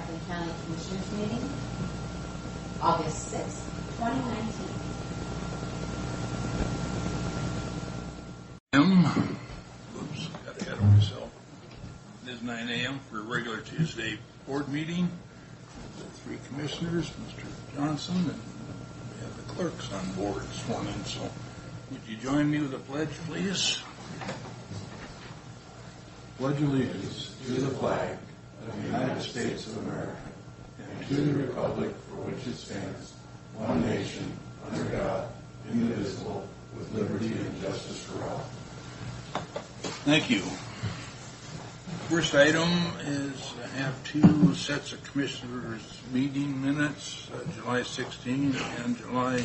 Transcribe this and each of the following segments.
Franklin County Commissioners meeting, August 6, 2019. Oops, got ahead of myself. It is 9 a.m. for a regular Tuesday board meeting. The three commissioners, Mr. Johnson, and we have the clerks on board this morning. So would you join me with a pledge, please? Pledge allegiance to the flag of the United States of America and to the republic for which it stands, one nation, under God, indivisible, with liberty and justice for all. Thank you. First item is I have two sets of commissioners' meeting minutes, July 16 and July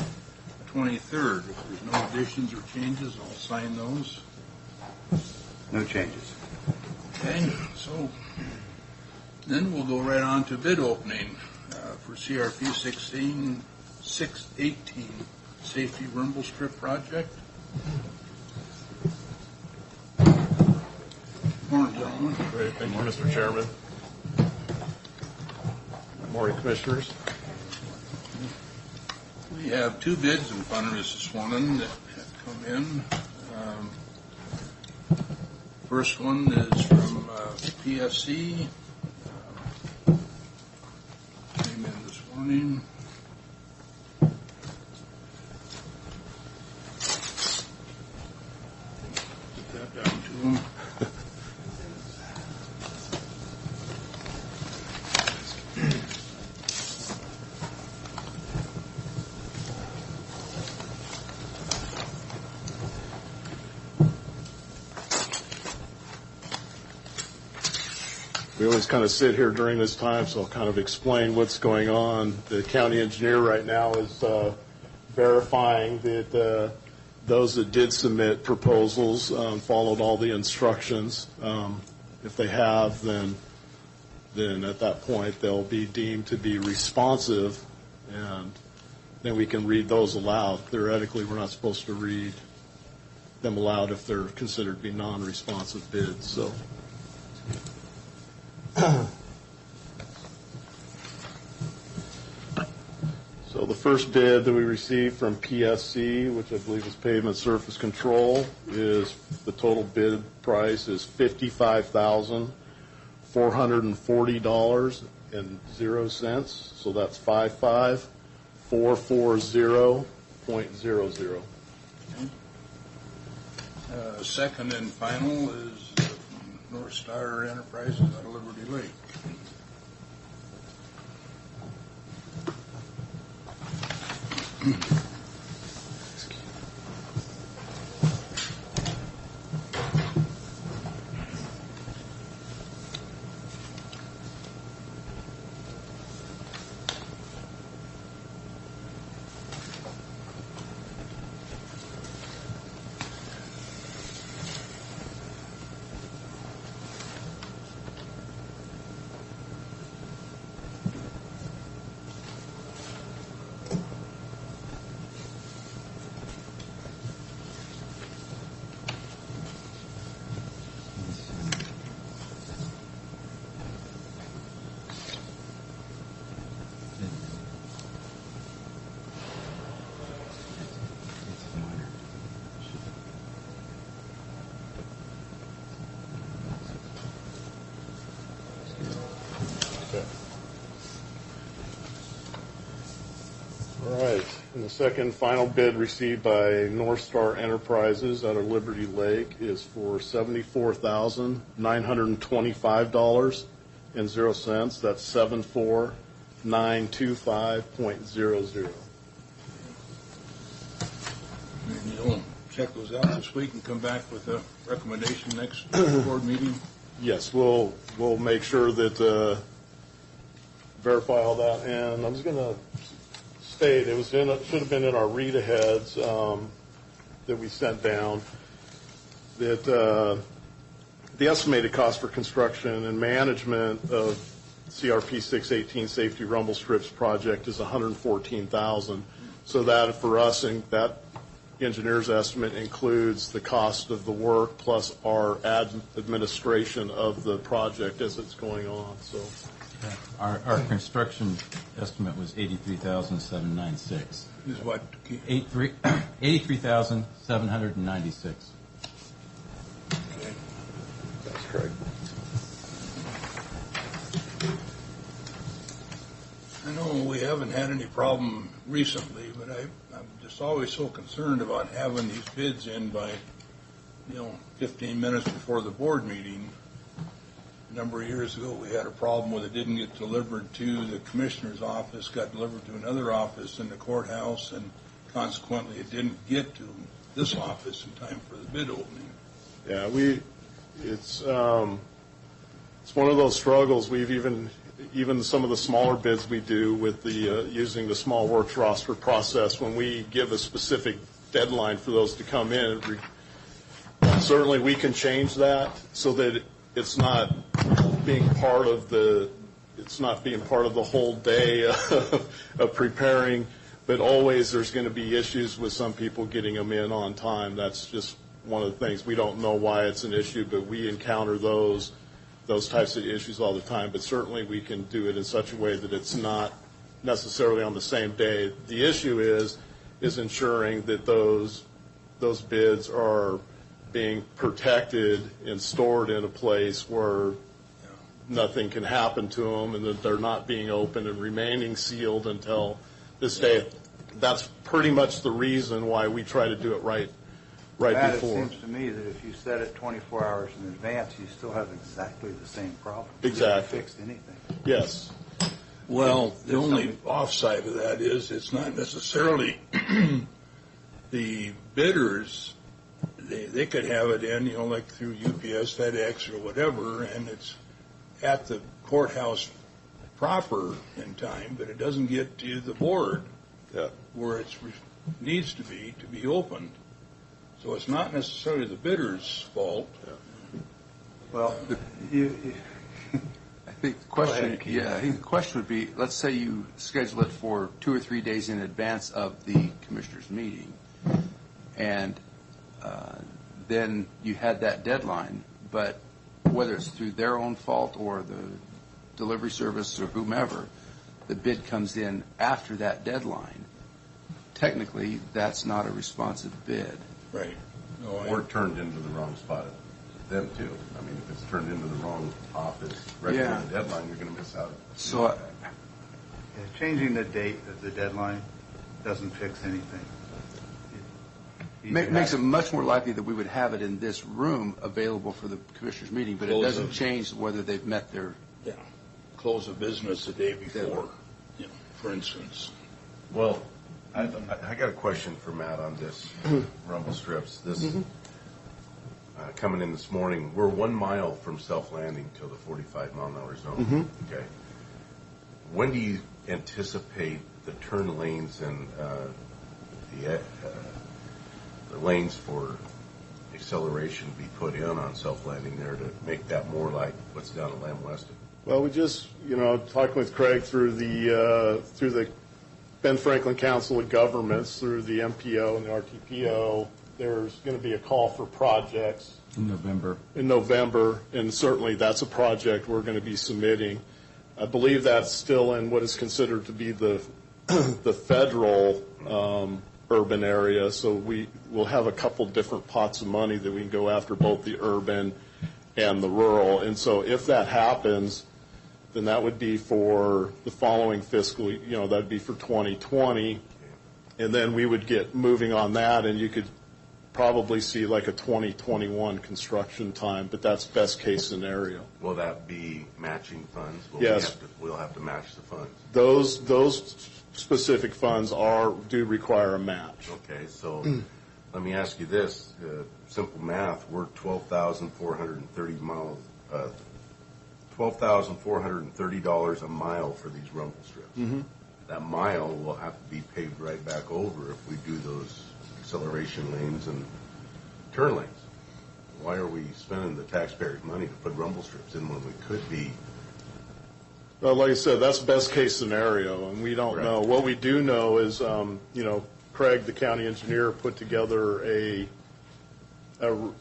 23rd. If there's no additions or changes, I'll sign those. No changes. Okay, so then we'll go right on to bid opening for CRP 618 Safety Rumble Strip Project. Morning, gentlemen. Great. Thank you, Mr. Chairman. Good morning, Commissioners. We have two bids in front of us this morning that have come in. First one is from PSC. Came in this morning. Get that down to them. We always kind of sit here during this time, so I'll kind of explain what's going on. The county engineer right now is verifying that those that did submit proposals followed all the instructions. If they have, then at that point they'll be deemed to be responsive, and then we can read those aloud. Theoretically, we're not supposed to read them aloud if they're considered to be non-responsive bids. So the first bid that we received from PSC, which I believe is Pavement Surface Control, is the total bid price is $55,440.00. So that's 55440.00. Second and final is from North Star Enterprises out of Liberty Lake. All right, and the second final bid received by North Star Enterprises out of Liberty Lake is for $74,925.00. That's 74925.00. And you'll check those out this week and come back with a recommendation next board meeting? Yes, we'll make sure that verify all that. And I was going to state it should have been in our read aheads that we sent down that the estimated cost for construction and management of CRP 618 Safety Rumble Strips project is $114,000. So that for us, and that engineer's estimate includes the cost of the work plus our administration of the project as it's going on. So Our construction estimate was 83,796. Is what? 83,796. Okay. That's correct. I know we haven't had any problem recently, but I'm just always so concerned about having these bids in by, 15 minutes before the board meeting. A number of years ago, we had a problem with it didn't get delivered to the commissioner's office, got delivered to another office in the courthouse, and consequently, it didn't get to this office in time for the bid opening. Yeah, it's one of those struggles. We've even some of the smaller bids we do with the using the small works roster process, when we give a specific deadline for those to come in, certainly we can change that so that it's not being part of the whole day of preparing, but always there's going to be issues with some people getting them in on time. That's just one of the things. We don't know why it's an issue, but we encounter those types of issues all the time. But certainly we can do it in such a way that it's not necessarily on the same day. The issue is ensuring that those bids are being protected and stored in a place where nothing can happen to them, and that they're not being opened and remaining sealed until this day. That's pretty much the reason why we try to do it right Matt, before. it seems to me that if you set it 24 hours in advance, you still have exactly the same problem. Exactly. You haven't fixed anything. Yes. Well, the only offside of that is it's not necessarily the bidders. They could have it in, like through UPS, FedEx, or whatever, and it's at the courthouse proper in time, but it doesn't get to the board where it needs to be opened. So it's not necessarily the bidder's fault. Well, I think the question, I think the question would be, let's say you schedule it for 2 or 3 days in advance of the commissioners' meeting, and then you had that deadline, but whether it's through their own fault or the delivery service or whomever, the bid comes in after that deadline. Technically, that's not a responsive bid. Right. No, Or turned into the wrong spot at them too. I mean, if it's turned into the wrong office right Yeah. before the deadline, you're going to miss out. So changing the date of the deadline doesn't fix anything. makes it much more likely that we would have it in this room available for the commissioners' meeting, but it Close doesn't of- change whether they've met their. close of business the day before, for instance. Well, I got a question for Matt on this rumble strips. This coming in this morning, we're 1 mile from self-landing till the 45-mile-an-hour zone. Okay. When do you anticipate the turn lanes and the lanes for acceleration be put in on self-landing there to make that more like what's down at Lamb Weston? Well, we just, talking with Craig through the Ben Franklin Council of Governments, through the MPO and the RTPO, there's going to be a call for projects In November. and certainly that's a project we're going to be submitting. I believe that's still in what is considered to be the federal urban area, so we will have a couple different pots of money that we can go after, both the urban and the rural. And so if that happens, then that would be for the following fiscal, that would be for 2020. And then we would get moving on that, and you could probably see like a 2021 construction time, but that's best case scenario. Will that be matching funds? Yes. We'll have to match the funds. Those specific funds do require a match. Okay, so let me ask you this. Simple math, we're $12,430 a mile for these rumble strips. That mile will have to be paved right back over if we do those acceleration lanes and turn lanes. Why are we spending the taxpayers' money to put rumble strips in when we could be? Well, like I said, that's best case scenario, and we don't know. What we do know is, Craig, the county engineer, put together a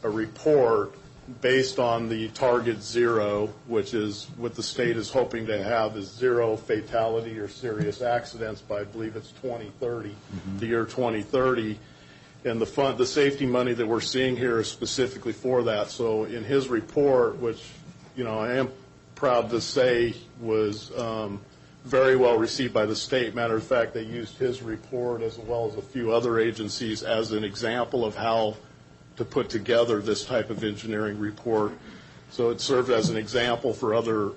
report based on the target zero, which is what the state is hoping to have is zero fatality or serious accidents by, I believe it's 2030, the year 2030. And the safety money that we're seeing here is specifically for that. So in his report, which, I am proud to say was very well received by the state. Matter of fact, they used his report as well as a few other agencies as an example of how to put together this type of engineering report. So it served as an example for other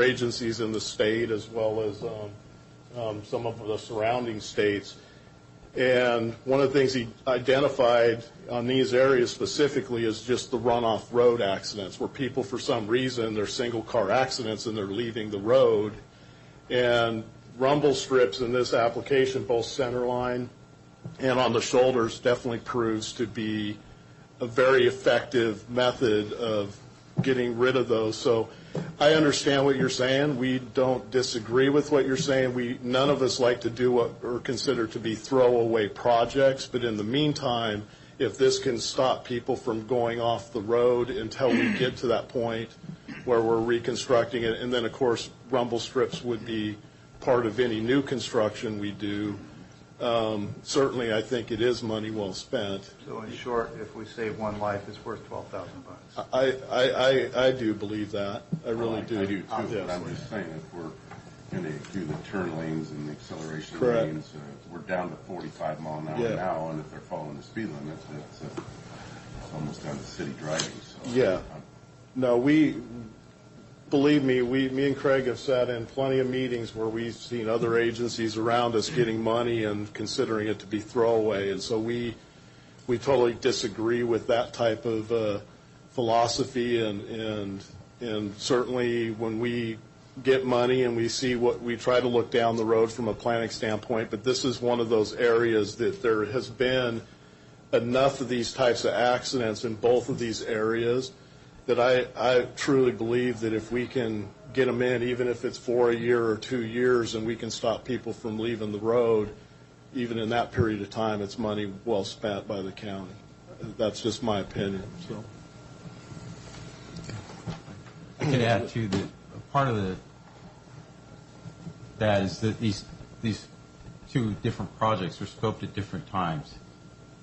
agencies in the state as well as some of the surrounding states. And one of the things he identified on these areas specifically is just the runoff road accidents, where people, for some reason, they're single-car accidents and they're leaving the road. And rumble strips in this application, both centerline and on the shoulders, definitely proves to be a very effective method of getting rid of those. So I understand what you're saying. We don't disagree with what you're saying. None of us like to do what are considered to be throwaway projects, but in the meantime, if this can stop people from going off the road until we get to that point where we're reconstructing it, and then of course rumble strips would be part of any new construction we do. Certainly, I think it is money well spent. So in short, if we save one life, it's worth $12,000. I do believe that. I really do. I do too, Yes. but I'm just saying, if we're going to do the turn lanes and the acceleration Correct. lanes, we're down to 45 mile an hour now, and if they're following the speed limit, it's almost down to city driving. So Yeah. No, believe me, me and Craig have sat in plenty of meetings where we've seen other agencies around us getting money and considering it to be throwaway, and so we totally disagree with that type of philosophy, and certainly when we get money and we see what we try to look down the road from a planning standpoint, but this is one of those areas that there has been enough of these types of accidents in both of these areas that I truly believe that if we can get them in, even if it's for a year or 2 years, and we can stop people from leaving the road, even in that period of time, it's money well spent by the county. That's just my opinion. So I could add too that part of that is that these two different projects were scoped at different times.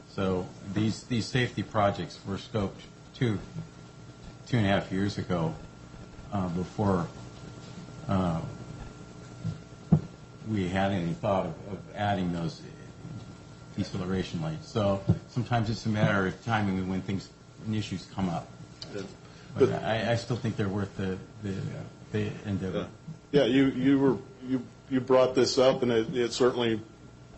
So these safety projects were scoped 2.5 years ago, before we had any thought of adding those deceleration lights. So sometimes it's a matter of timing when issues come up. But I still think they're worth the endeavor. yeah, you brought this up, and it certainly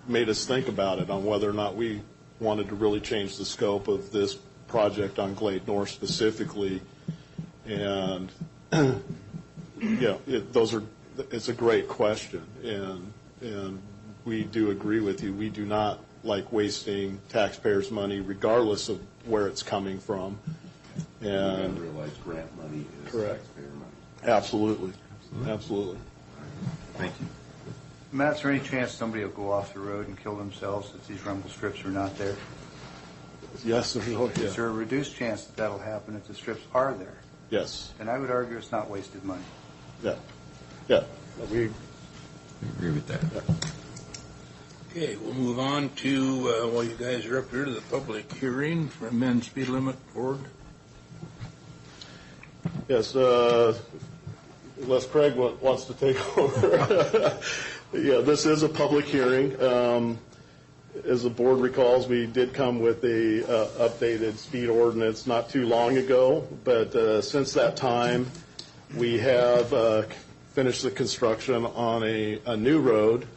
made us think about it on whether or not we wanted to really change the scope of this project on Glade North specifically. And it's a great question, and we do agree with you. We do not like wasting taxpayers' money, regardless of where it's coming from. And you realize grant money is correct. taxpayer money. Absolutely. Thank you. Matt, is there any chance somebody will go off the road and kill themselves if these rumble strips are not there? Yes, Is there a reduced chance that that'll happen if the strips are there? yes, And I would argue it's not wasted money. yeah. We I agree with that. Okay, we'll move on to, while you guys are up here, to the public hearing for amend speed limit board. Yes, unless Craig wants to take over. Yeah, this is a public hearing. As the board recalls, we did come with a updated speed ordinance not too long ago, but since that time, we have finished the construction on a new road,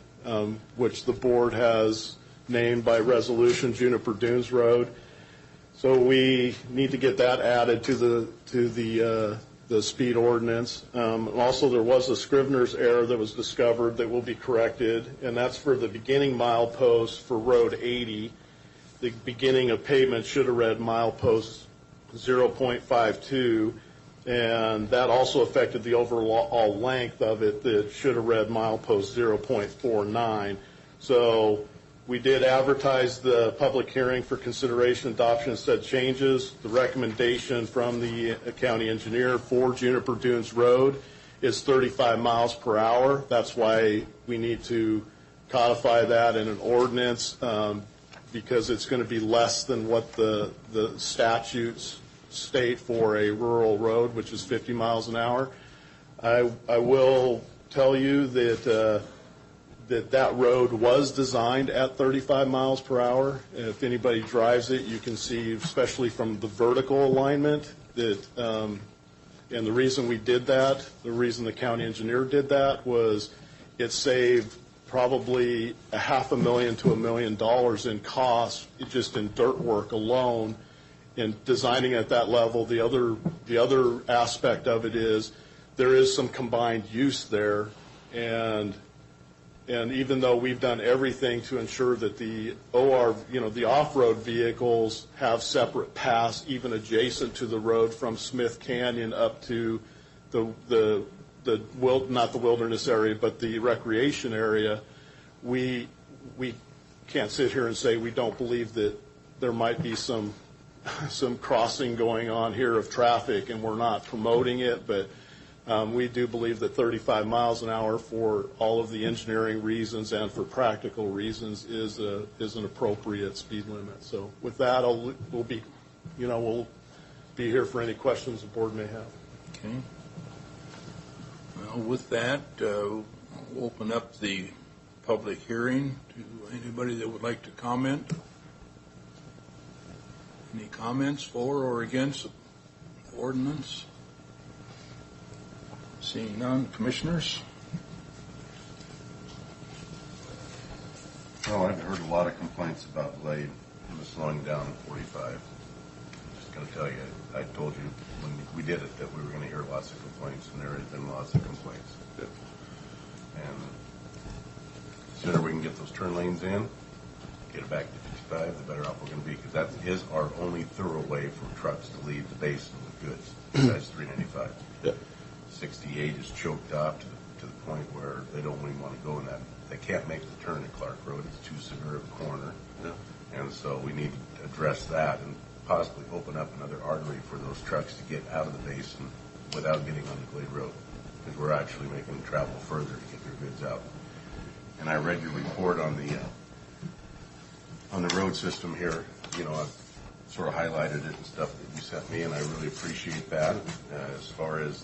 which the board has named by resolution Juniper Dunes Road. So we need to get that added to the speed ordinance. Also, there was a Scrivener's error that was discovered that will be corrected, and that's for the beginning milepost for Road 80. The beginning of pavement should have read milepost 0.52, and that also affected the overall length of it that should have read milepost 0.49. So We did advertise the public hearing for consideration adoption of said changes. The recommendation from the county engineer for Juniper Dunes Road is 35 miles per hour. That's why we need to codify that in an ordinance, because it's going to be less than what the statutes state for a rural road, which is 50 miles an hour. I will tell you that that road was designed at 35 miles per hour. And if anybody drives it, you can see, especially from the vertical alignment, that and the reason we did that, the reason the county engineer did that, was it saved probably $500,000 to $1 million in costs just in dirt work alone. In designing at that level, the other aspect of it is there is some combined use there, and even though we've done everything to ensure that the the off-road vehicles have separate paths, even adjacent to the road from Smith Canyon up to not the wilderness area, but the recreation area, we can't sit here and say we don't believe that there might be some crossing going on here of traffic, and we're not promoting it, but we do believe that 35 miles an hour for all of the engineering reasons and for practical reasons is an appropriate speed limit. So with that, we'll be here for any questions the board may have. Okay. Well, with that, we'll open up the public hearing to anybody that would like to comment. Any comments for or against the ordinance? Seeing none. Commissioners? Well, I've heard a lot of complaints about Glade and the slowing down in 45. I'm just going to tell you, I told you when we did it that we were going to hear lots of complaints, and there have been lots of complaints. And the sooner we can get those turn lanes in, get it back to 55, the better off we're going to be, because that is our only thorough way for trucks to leave the basin with goods, besides 395. Yep. 68 is choked off to the point where they don't even want to go in that. They can't make the turn at Clark Road. It's too severe of a corner. Yeah. And so we need to address that and possibly open up another artery for those trucks to get out of the basin without getting on the Glade Road, because we're actually making them travel further to get their goods out. And I read your report on the road system here. I've sort of highlighted it and stuff that you sent me, and I really appreciate that. As far as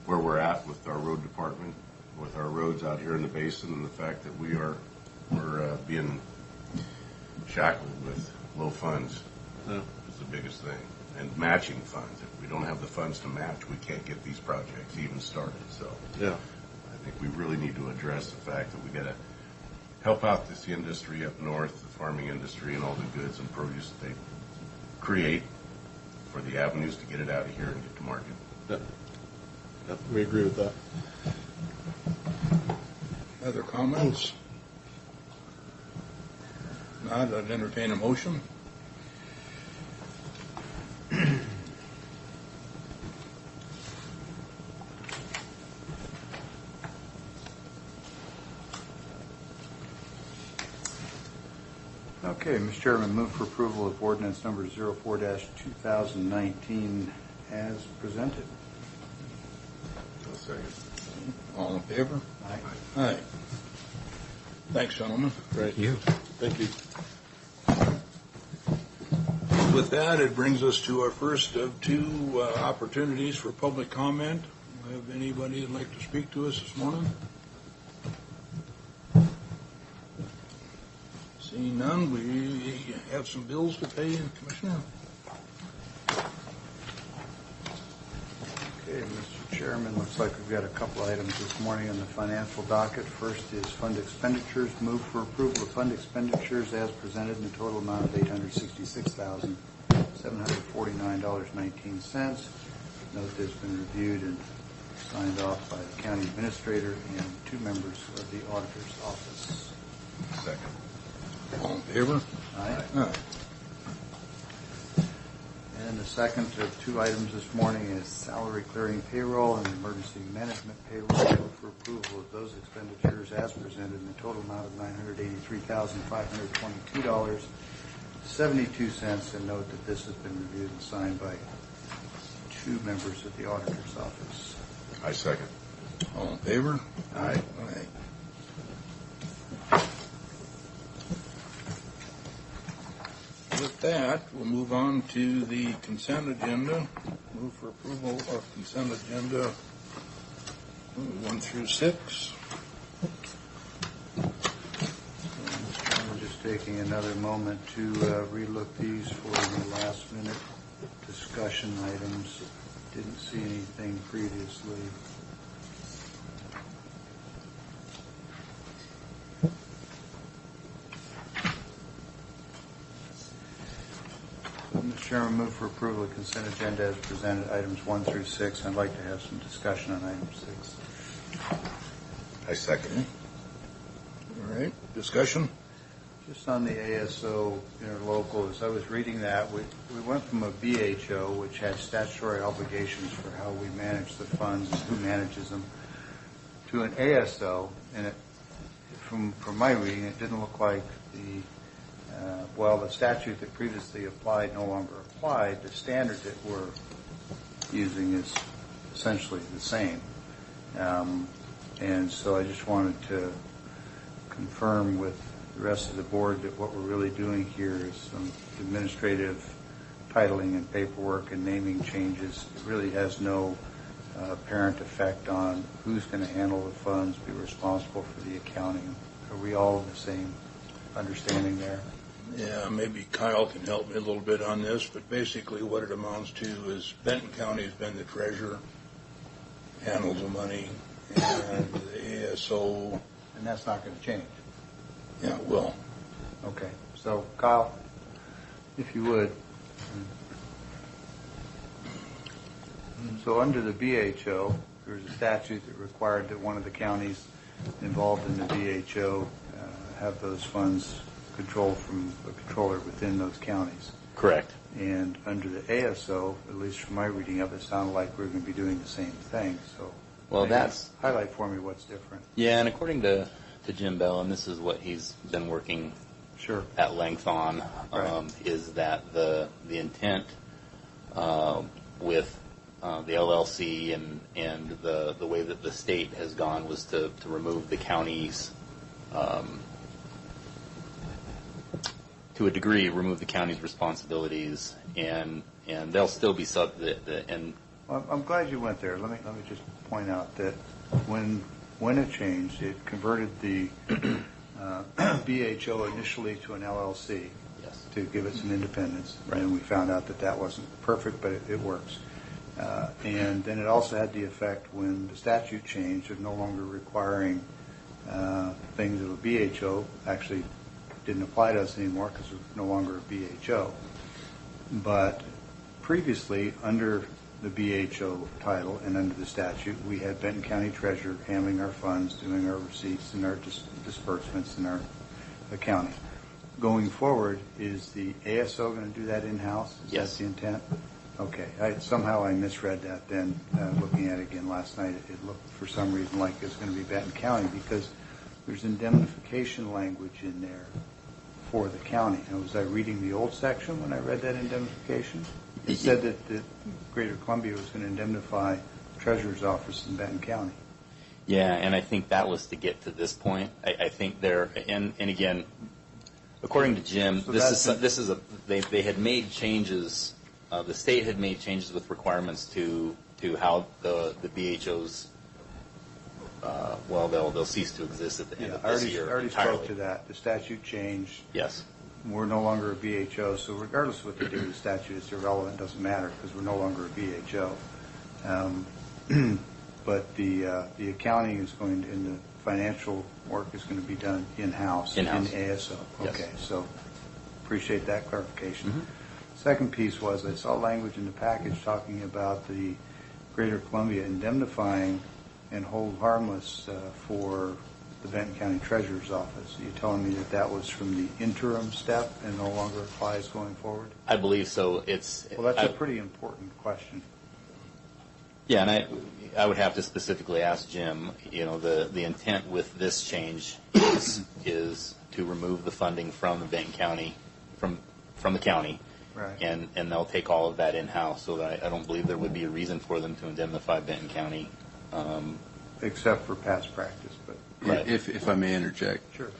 where we're at with our road department, with our roads out here in the basin, and the fact that we're being shackled with low funds is the biggest thing, and matching funds. If we don't have the funds to match, we can't get these projects even started. So yeah, I think we really need to address the fact that we got to help out this industry up north, the farming industry, and all the goods and produce that they create for the avenues to get it out of here and get to market. Yeah. We agree with that. Other comments? Not, I'd entertain a motion. Okay, Mr. Chairman, move for approval of ordinance number 04-2019 as presented. I'll second. All in favor? Aye. Aye. Thanks, gentlemen. Great. Thank you. With that, it brings us to our first of two opportunities for public comment. Have anybody that'd like to speak to us this morning? Seeing none, we have some bills to pay, Commissioner. Okay, Mr. Chairman, looks like we've got a couple items this morning on the financial docket. First is fund expenditures. Move for approval of fund expenditures as presented in a total amount of $866,749.19. Note that's been reviewed and signed off by the county administrator and two members of the auditor's office. Second. All in favor? Aye. Aye. And the second of two items this morning is salary clearing payroll and emergency management payroll. Move for approval of those expenditures as presented in the total amount of $983,522.72, and note that this has been reviewed and signed by two members of the auditor's office. I second. All in favor? Aye. Aye. With that, we'll move on to the consent agenda. Move for approval of consent agenda 1 through 6. I'm just taking another moment to relook these for the last minute discussion items. Didn't see anything previously. Mr. Chairman, move for approval of consent agenda as presented, items 1 through 6. I'd like to have some discussion on item 6. I second. All right, discussion? Just on the ASO interlocal, as I was reading that, we went from a BHO, which had statutory obligations for how we manage the funds and who manages them, to an ASO, and it, from my reading, it didn't look like the statute that previously applied no longer applied. The standard that we're using is essentially the same. And so I just wanted to confirm with the rest of the board that what we're really doing here is some administrative titling and paperwork and naming changes. It really has no apparent effect on who's going to handle the funds, be responsible for the accounting. Are we all of the same understanding there? Yeah, maybe Kyle can help me a little bit on this, but basically what it amounts to is Benton County has been the treasurer, handles the money, and the ASO. And that's not going to change? Yeah, it will. Okay. So, Kyle, if you would. So under the BHO, there was a statute that required that one of the counties involved in the BHO have those funds controlled from a controller within those counties. Correct. And under the ASO, at least from my reading of it, sounded like we're going to be doing the same thing. So, Well, that's highlight for me what's different. yeah, and according to Jim Bell, and this is what he's been working Sure. at length on, Right. is that the intent with the LLC and the way that the state has gone was to remove the counties. To a degree, remove the county's responsibilities, and they'll still be and Well, I'm glad you went there. Let me just point out that when it changed, it converted the BHO initially to an LLC yes, to give it some independence. Right. And we found out that wasn't perfect, but it works. And then it also had the effect when the statute changed of no longer requiring things of a BHO actually didn't apply to us anymore because we're no longer a BHO. But previously, under the BHO title and under the statute, we had Benton County Treasurer handling our funds, doing our receipts and our disbursements and our accounting. Going forward, is the ASO going to do that in-house? Is Yes. that the intent? Okay. Somehow I misread that then. Looking at it again last night, it looked for some reason like it's going to be Benton County because there's indemnification language in there for the county. And was I reading the old section when I read that indemnification? It said that Greater Columbia was going to indemnify the Treasurer's Office in Benton County. yeah, and I think that was to get to this point. I think there, and again, according to Jim, So they had made changes. The state had made changes with requirements to how the BHOs. They'll cease to exist at the end of this year I already entirely. spoke to that. The statute changed. Yes. We're no longer a BHO, so regardless of what they do, the statute is irrelevant. It doesn't matter because we're no longer a BHO. But the accounting is going to, and the financial work is going to be done in-house. In-house. In ASO. Yes. Okay, so appreciate that clarification. Mm-hmm. Second piece was I saw language in the package talking about the Greater Columbia indemnifying and hold harmless for the Benton County Treasurer's Office. Are you telling me that that was from the interim step and no longer applies going forward? I believe so. Well, that's a pretty important question. Yeah, and I would have to specifically ask Jim, the intent with this change is to remove the funding from the Benton County, from the county. Right. And they'll take all of that in-house, so that I don't believe there would be a reason for them to indemnify Benton County. Except for past practice, but Right. If I may interject. sure.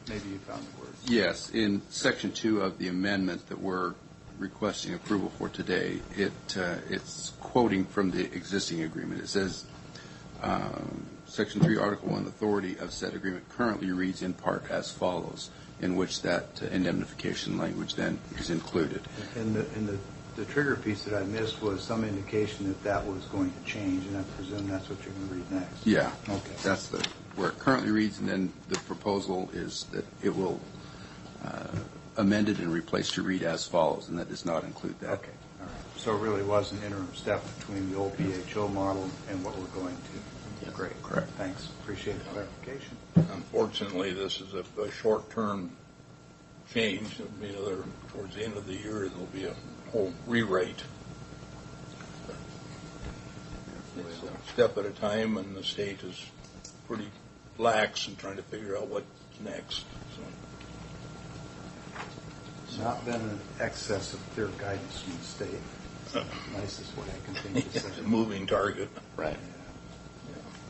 Maybe you found the word. Yes, in Section 2 of the amendment that we're requesting approval for today, it's quoting from the existing agreement. It says, Section 3, Article 1, authority of said agreement currently reads in part as follows, in which that indemnification language then is included. And the trigger piece that I missed was some indication that that was going to change, and I presume that's what you're going to read next. Yeah. Okay. That's where it currently reads, and then the proposal is that it will amend it and replace to read as follows, and that does not include that. Okay, all right. So it really was an interim step between the old BHO model and what we're going to. Yes. Great. Correct. Thanks. Appreciate the clarification. Unfortunately, this is a short-term change. Towards the end of the year, there'll be a whole rewrite. It's a step at a time, and the state is pretty lax in trying to figure out what's next. It's not been an excess of clear guidance from the state. Nicest way I can think to say It's a it. moving target. Right.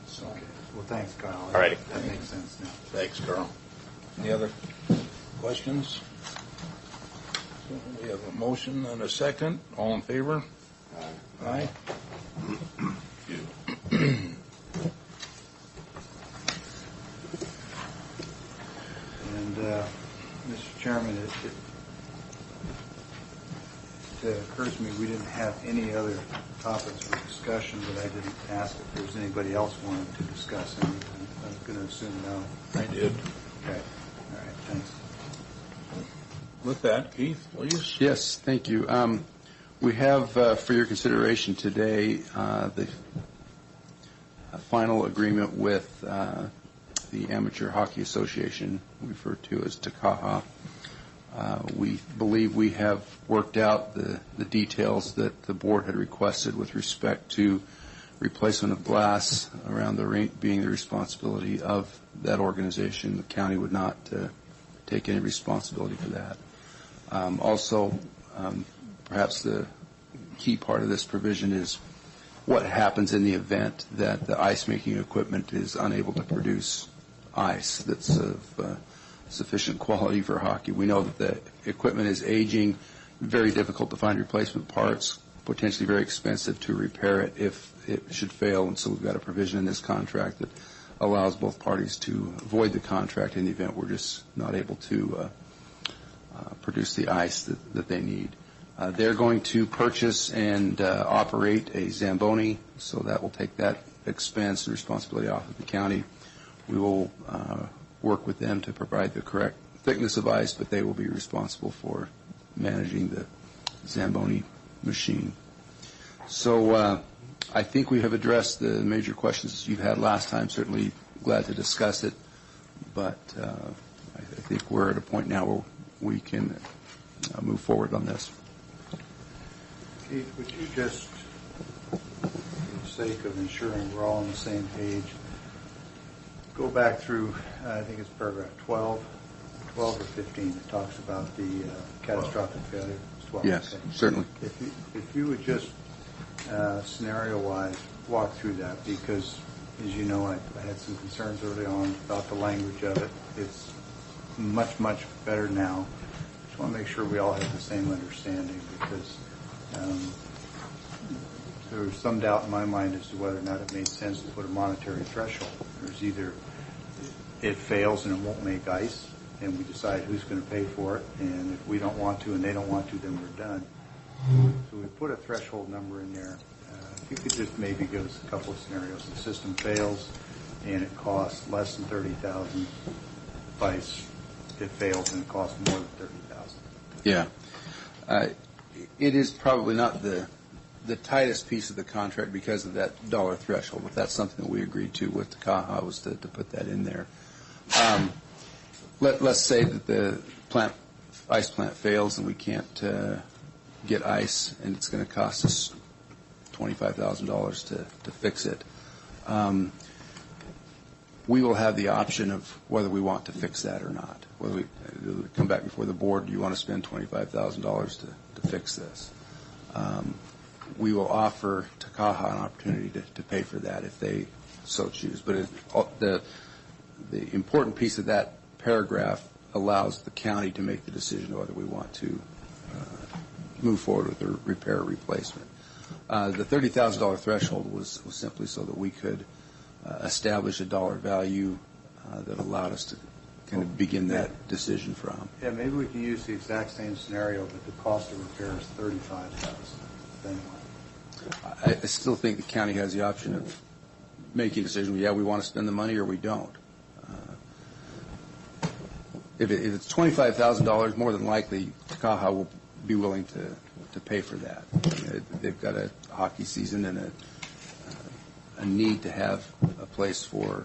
So, Okay. Well, thanks, Kyle. All righty. That makes sense now. thanks, Carl. Any other questions? So we have a motion and a second. All in favor? Aye. And, Mr. Chairman, it occurs to me we didn't have any other topics for discussion, but I didn't ask if there was anybody else wanted to discuss anything. I was going to assume no. I did. Okay. All right. Thanks. With that, Keith, please. Yes, thank you. We have for your consideration today the final agreement with the Amateur Hockey Association, referred to as TACAHA. We believe we have worked out the details that the board had requested with respect to replacement of glass around the rink being the responsibility of that organization. The county would not take any responsibility for that. Also, perhaps the key part of this provision is what happens in the event that the ice-making equipment is unable to produce ice that's of sufficient quality for hockey. We know that the equipment is aging, very difficult to find replacement parts, potentially very expensive to repair it if it should fail, and so we've got a provision in this contract that allows both parties to avoid the contract in the event we're just not able to produce the ice that they need. They're going to purchase and operate a Zamboni, so that will take that expense and responsibility off of the county. We will work with them to provide the correct thickness of ice, but they will be responsible for managing the Zamboni machine. So I think we have addressed the major questions you've had last time. Certainly glad to discuss it, but I think we're at a point now where we can move forward on this. Keith, would you just, for the sake of ensuring we're all on the same page, go back through, I think it's paragraph 12 or 15 that talks about the catastrophic failure. It's 12. Yes, okay. certainly. If you would just scenario-wise walk through that, because as you know, I had some concerns early on about the language of it. It's much, much better now. Just want to make sure we all have the same understanding, because there was some doubt in my mind as to whether or not it made sense to put a monetary threshold. There's either it fails and it won't make ice, and we decide who's going to pay for it, and if we don't want to and they don't want to, then we're done. So we put a threshold number in there. If you could just maybe give us a couple of scenarios. The system fails and it costs less than $30,000. Vice, it fails and it costs more than $30,000. Yeah. It is probably not the the tightest piece of the contract because of that dollar threshold. But that's something that we agreed to with the CAHA, was to put that in there. Let's say that the ice plant fails and we can't get ice, and it's going to cost us $25,000 to fix it. We will have the option of whether we want to fix that or not. Whether we come back before the board, do you want to spend $25,000 to fix this? We will offer CAHA an opportunity to pay for that if they so choose. But the important piece of that paragraph allows the county to make the decision whether we want to move forward with the repair or replacement. The $30,000 threshold was simply so that we could establish a dollar value that allowed us to kind of begin that decision from. Yeah, maybe we can use the exact same scenario, but the cost of repair is $35,000. Then what? I still think the county has the option of making a decision. Yeah, we want to spend the money or we don't. If it's $25,000, more than likely CAHA will be willing to pay for that. They've got a hockey season and a need to have a place for,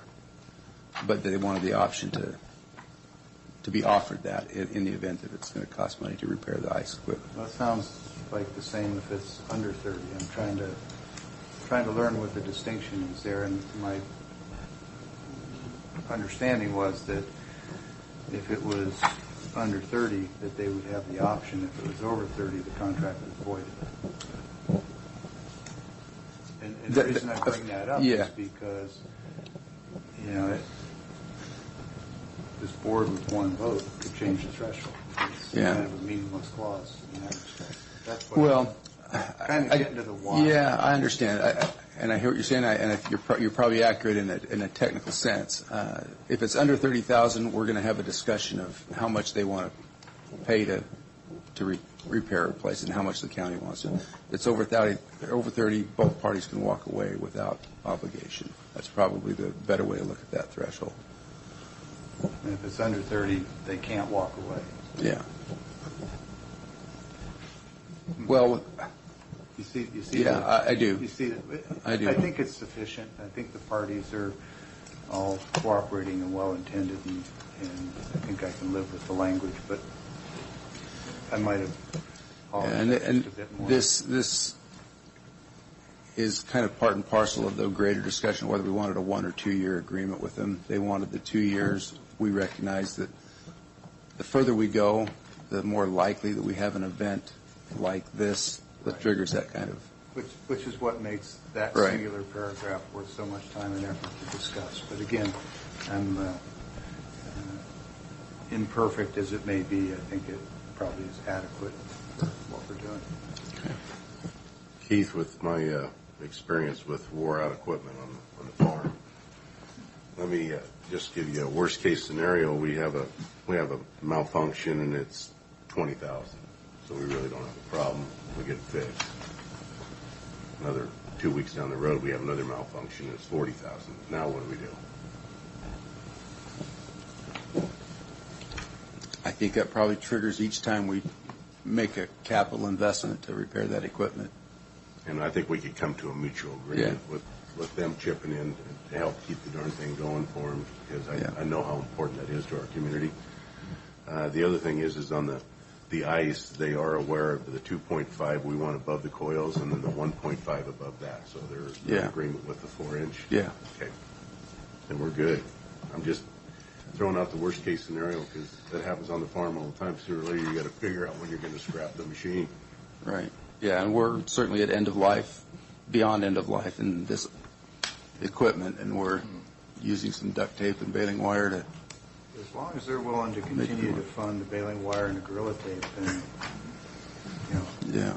but they wanted the option to be offered that in the event that it's going to cost money to repair the ice equipment. Well, that sounds like the same if it's under 30. I'm trying to learn what the distinction is there, and my understanding was that if it was under 30, that they would have the option. If it was over 30, the contract was voided. And the reason I bring that up is because, this board with one vote could change the threshold. It's kind of a meaningless clause in that respect. That's what I'm kind of getting to the why. Yeah, I understand. And I hear what you're saying, and you're probably accurate in a technical sense. If it's under $30,000, we're going to have a discussion of how much they want to pay to repair or replace it, and how much the county wants to. If it's over 30, both parties can walk away without obligation. That's probably the better way to look at that threshold. And if it's under 30, they can't walk away. Yeah. Well, you see. Yeah, I do. You see that? I do. I think it's sufficient. I think the parties are all cooperating and well-intended, and I think I can live with the language, but I might have and a bit more. This is kind of part and parcel of the greater discussion whether we wanted a 1 or 2 year agreement with them. They wanted the 2 years. We recognize that the further we go, the more likely that we have an event like this that triggers that kind of. Which is what makes that singular paragraph worth so much time and effort to discuss. But again, I'm imperfect as it may be. I think it probably is adequate for what we're doing. Okay. Keith, with my experience with wore-out equipment on the farm, let me just give you a worst-case scenario. We have a malfunction and it's $20,000, so we really don't have a problem. We get it fixed. Another 2 weeks down the road, we have another malfunction and it's $40,000. Now what do we do? I think that probably triggers each time we make a capital investment to repair that equipment. And I think we could come to a mutual agreement with them chipping in to help keep the darn thing going for them, because I know how important that is to our community. The other thing is on the ice, they are aware of the 2.5 we want above the coils, and then the 1.5 above that. So there's in agreement with the 4-inch. Yeah. Okay. And we're good. I'm just throwing out the worst case scenario because that happens on the farm all the time. Sooner or later, you got to figure out when you're going to scrap the machine. Right. Yeah, and we're certainly at end of life, beyond end of life in this equipment, and we're using some duct tape and baling wire to. As long as they're willing to continue to fund the baling wire and the Gorilla Tape, then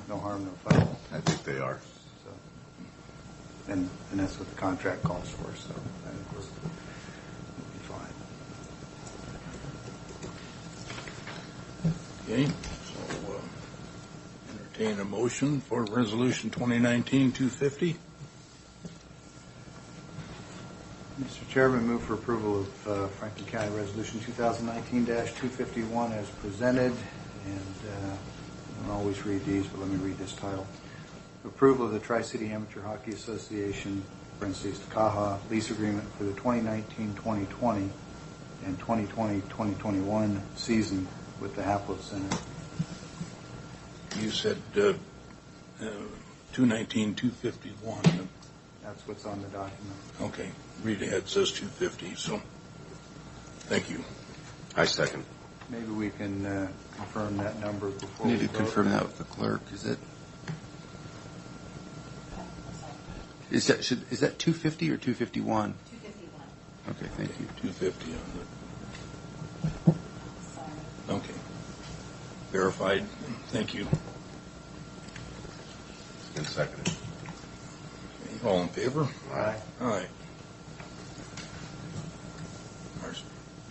no harm, no foul. I think they are. So, and that's what the contract calls for. So I think we'll be fine. Okay, so entertain a motion for Resolution 2019-250. Mr. Chairman, move for approval of Franklin County Resolution 2019-251 as presented. And I don't always read these, but let me read this title. approval of the Tri-City Amateur Hockey Association, parentheses, CAHA, lease agreement for the 2019-2020 and 2020-2021 season with the Haplo Center. You said 219, 251. That's what's on the document. Okay, read ahead, says 250, so thank you. I second. Maybe we can confirm that number before we Need to vote. confirm that with the clerk. Is that 250 or 251? 251. Okay, thank you. 250 on Sorry. the, okay. Verified, thank you. And seconded. All in favor? Aye. Aye.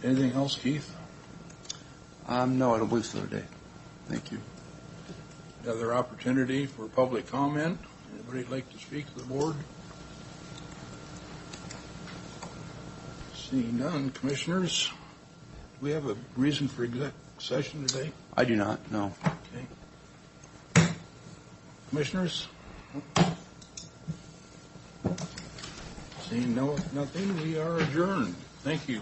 Anything else, Keith? No, I don't believe so today. Thank you. Another opportunity for public comment? Anybody like to speak to the board? Seeing none, commissioners, do we have a reason for exec session today? I do not, no. Okay. Commissioners? Seeing nothing, we are adjourned. Thank you.